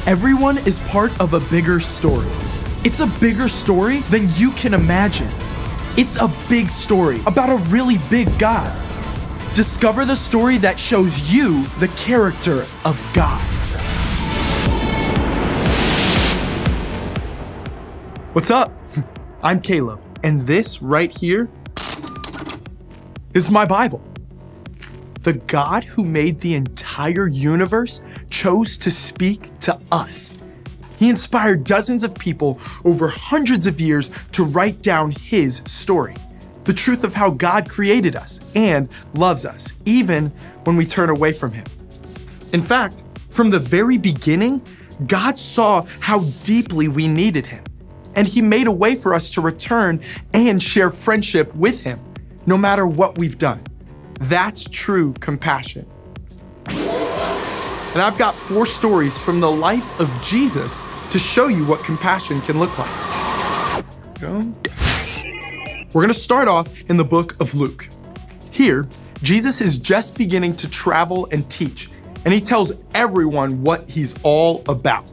Everyone is part of a bigger story. It's a bigger story than you can imagine. It's a big story about a really big God. Discover the story that shows you the character of God. What's up? I'm Caleb, and this right here is my Bible. The God who made the entire universe chose to speak to us. He inspired dozens of people over hundreds of years to write down his story, the truth of how God created us and loves us, even when we turn away from him. In fact, from the very beginning, God saw how deeply we needed him, and he made a way for us to return and share friendship with him, no matter what we've done. That's true compassion. And I've got 4 stories from the life of Jesus to show you what compassion can look like. We're gonna start off in the book of Luke. Here, Jesus is just beginning to travel and teach, and he tells everyone what he's all about.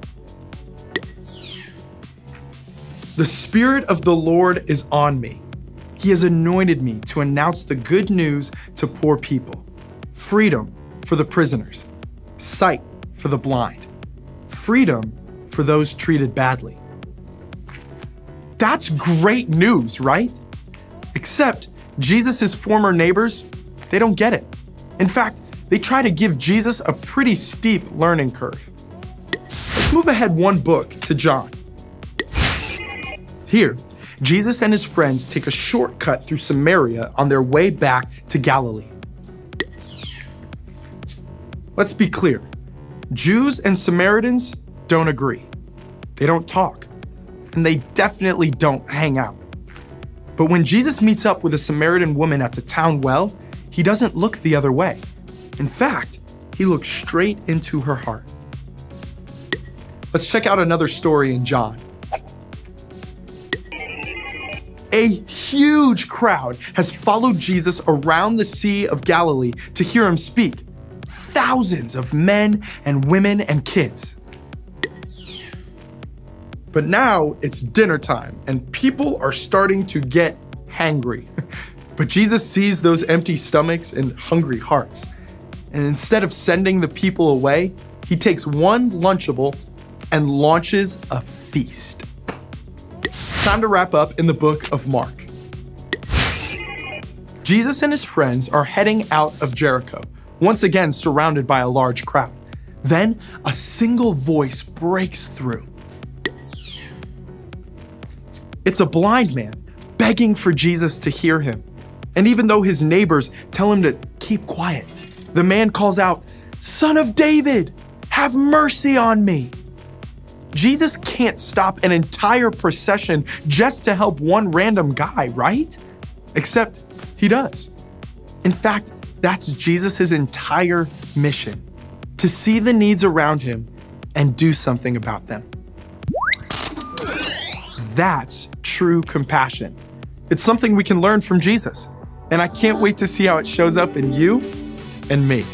The Spirit of the Lord is on me. He has anointed me to announce the good news to poor people, freedom for the prisoners, sight for the blind, freedom for those treated badly. That's great news, right? Except Jesus' former neighbors, they don't get it. In fact, they try to give Jesus a pretty steep learning curve. Let's move ahead one book to John. Here, Jesus and his friends take a shortcut through Samaria on their way back to Galilee. Let's be clear, Jews and Samaritans don't agree. They don't talk, and they definitely don't hang out. But when Jesus meets up with a Samaritan woman at the town well, he doesn't look the other way. In fact, he looks straight into her heart. Let's check out another story in John. A huge crowd has followed Jesus around the Sea of Galilee to hear him speak. Thousands of men and women and kids. But now it's dinner time and people are starting to get hangry. But Jesus sees those empty stomachs and hungry hearts. And instead of sending the people away, he takes one Lunchable and launches a feast. Time to wrap up in the book of Mark. Jesus and his friends are heading out of Jericho, once again surrounded by a large crowd. Then a single voice breaks through. It's a blind man begging for Jesus to hear him. And even though his neighbors tell him to keep quiet, the man calls out, "Son of David, have mercy on me." Jesus can't stop an entire procession just to help one random guy, right? Except he does. In fact, that's Jesus' entire mission, to see the needs around him and do something about them. That's true compassion. It's something we can learn from Jesus, and I can't wait to see how it shows up in you and me.